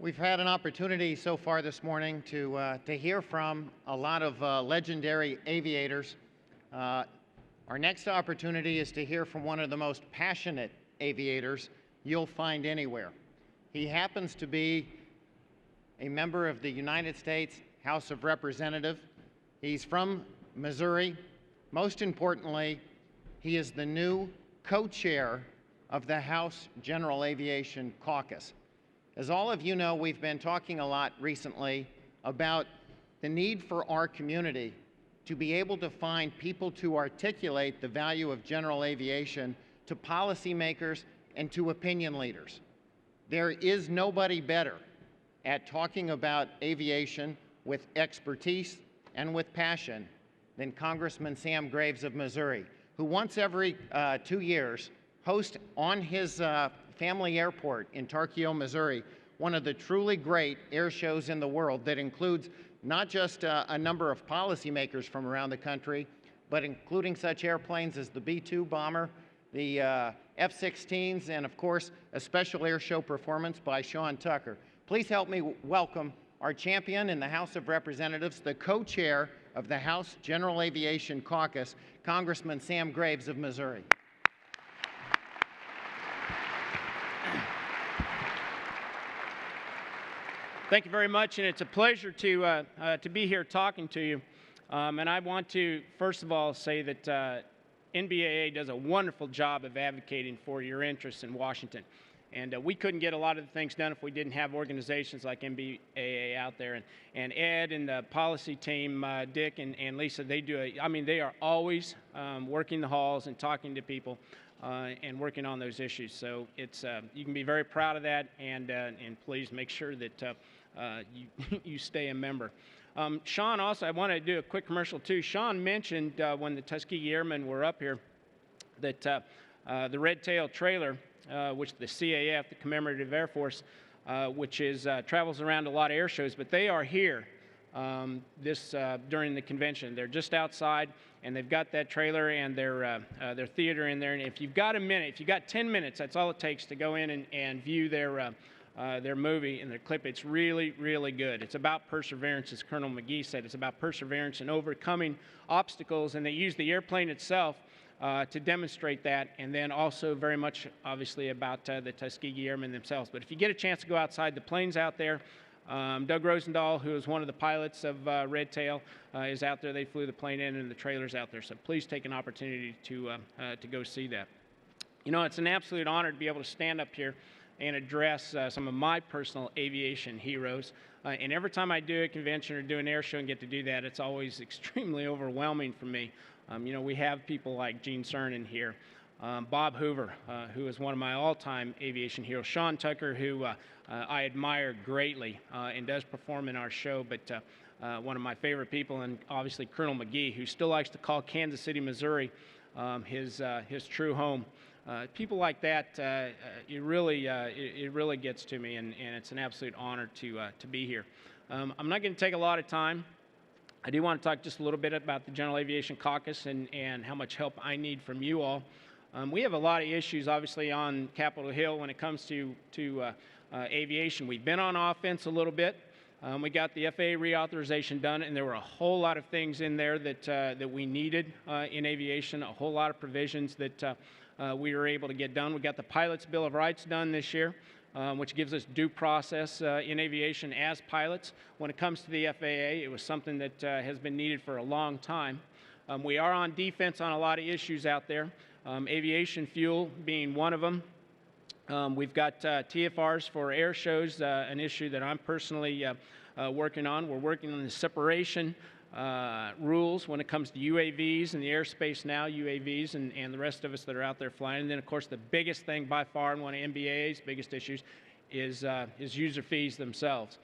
We've had an opportunity so far this morning to hear from a lot of legendary aviators. Our next opportunity is to hear from one of the most passionate aviators you'll find anywhere. He happens to be a member of the United States House of Representatives. He's from Missouri. Most importantly, he is the new co-chair of the House General Aviation Caucus. As all of you know, we've been talking a lot recently about the need for our community to be able to find people to articulate the value of general aviation to policymakers and to opinion leaders. There is nobody better at talking about aviation with expertise and with passion than Congressman Sam Graves of Missouri, who once every 2 years hosts on his family airport in Tarkio, Missouri, one of the truly great air shows in the world that includes not just a number of policymakers from around the country, but including such airplanes as the B-2 bomber, the F-16s, and of course, a special air show performance by Sean Tucker. Please help me welcome our champion in the House of Representatives, the co-chair of the House General Aviation Caucus, Congressman Sam Graves of Missouri. Thank you very much, and it's a pleasure to be here talking to you. And I want to, first of all, say that NBAA does a wonderful job of advocating for your interests in Washington. And we couldn't get a lot of the things done if we didn't have organizations like NBAA out there. And Ed and the policy team, Dick and Lisa, they are always working the halls and talking to people and working on those issues. So it's you can be very proud of that, and please make sure that you stay a member. Sean, also, I want to do a quick commercial too. Sean mentioned when the Tuskegee Airmen were up here that the Red Tail trailer, which the CAF, the Commemorative Air Force, which travels around a lot of air shows, but they are here during the convention. They're just outside, and they've got that trailer and their theater in there. And if you've got a minute, if you've got 10 minutes, that's all it takes to go in and view their movie and their clip. It's really, really good. It's about perseverance, as Colonel McGee said. It's about perseverance and overcoming obstacles, and they use the airplane itself to demonstrate that, and then also very much, obviously, about the Tuskegee Airmen themselves. But if you get a chance to go outside, the plane's out there. Doug Rosendahl, who is one of the pilots of Red Tail, is out there. They flew the plane in, and the trailer's out there. So please take an opportunity to go see that. You know, it's an absolute honor to be able to stand up here and address some of my personal aviation heroes. And every time I do a convention or do an air show and get to do that, it's always extremely overwhelming for me. You know, we have people like Gene Cernan here, Bob Hoover, who is one of my all-time aviation heroes, Sean Tucker, who I admire greatly and does perform in our show, but one of my favorite people, and obviously Colonel McGee, who still likes to call Kansas City, Missouri, his true home. People like that, it really gets to me, and it's an absolute honor to be here. I'm not going to take a lot of time. I do want to talk just a little bit about the General Aviation Caucus and how much help I need from you all. We have a lot of issues, obviously, on Capitol Hill when it comes to aviation. We've been on offense a little bit. We got the FAA reauthorization done, and there were a whole lot of things in there that we needed in aviation, a whole lot of provisions that we were able to get done. We got the Pilots' Bill of Rights done this year, which gives us due process in aviation as pilots. When it comes to the FAA, it was something that has been needed for a long time. We are on defense on a lot of issues out there, aviation fuel being one of them. We've got TFRs for air shows, an issue that I'm personally working on. We're working on the separation rules when it comes to UAVs and the airspace now, UAVs and the rest of us that are out there flying. And then, of course, the biggest thing by far, and one of NBAA's biggest issues, is user fees themselves.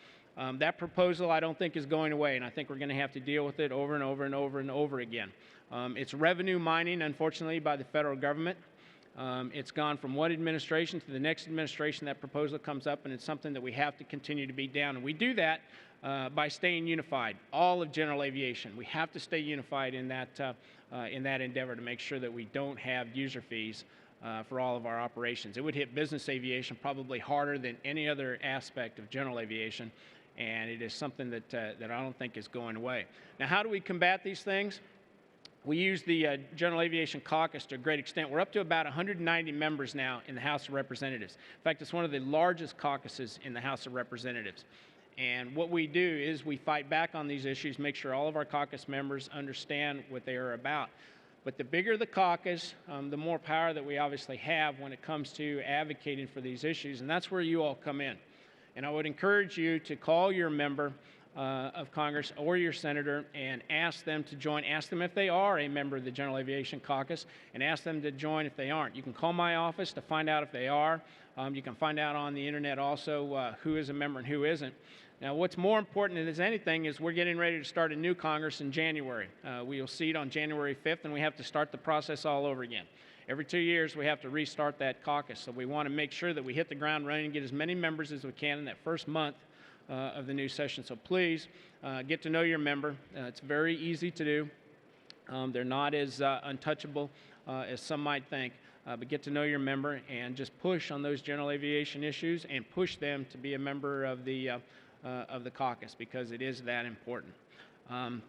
That proposal, I don't think, is going away, and I think we're going to have to deal with it over and over and over and over again. It's revenue mining, unfortunately, by the federal government. It's gone from one administration to the next administration. That proposal comes up, and it's something that we have to continue to beat down. And we do that by staying unified. All of general aviation, we have to stay unified in that endeavor to make sure that we don't have user fees for all of our operations. It would hit business aviation probably harder than any other aspect of general aviation, and it is something that I don't think is going away. Now, how do we combat these things? We use the General Aviation Caucus to a great extent. We're up to about 190 members now in the House of Representatives. In fact, it's one of the largest caucuses in the House of Representatives. And what we do is we fight back on these issues, make sure all of our caucus members understand what they are about. But the bigger the caucus, the more power that we obviously have when it comes to advocating for these issues, and that's where you all come in. And I would encourage you to call your member of Congress or your senator and ask them to join. Ask them if they are a member of the General Aviation Caucus, and ask them to join if they aren't. You can call my office to find out if they are. You can find out on the internet also who is a member and who isn't. Now, what's more important than anything is we're getting ready to start a new Congress in January. We will seat on January 5th, and we have to start the process all over again. Every 2 years, we have to restart that caucus. So we want to make sure that we hit the ground running and get as many members as we can in that first month of the new session. So please get to know your member. It's very easy to do. They're not as untouchable as some might think. But get to know your member and just push on those general aviation issues and push them to be a member of the caucus, because it is that important.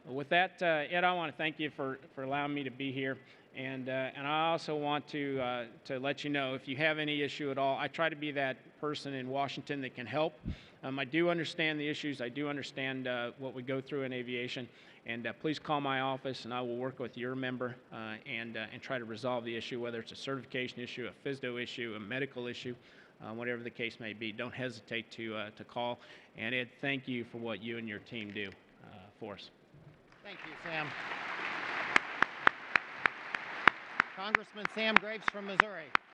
With that, Ed, I want to thank you for allowing me to be here. And I also want to let you know, if you have any issue at all, I try to be that person in Washington that can help. I do understand the issues. I do understand what we go through in aviation. And please call my office, and I will work with your member and try to resolve the issue, whether it's a certification issue, a FSDO issue, a medical issue, whatever the case may be. Don't hesitate to call. And Ed, thank you for what you and your team do for us. Thank you, Sam. Congressman Sam Graves from Missouri.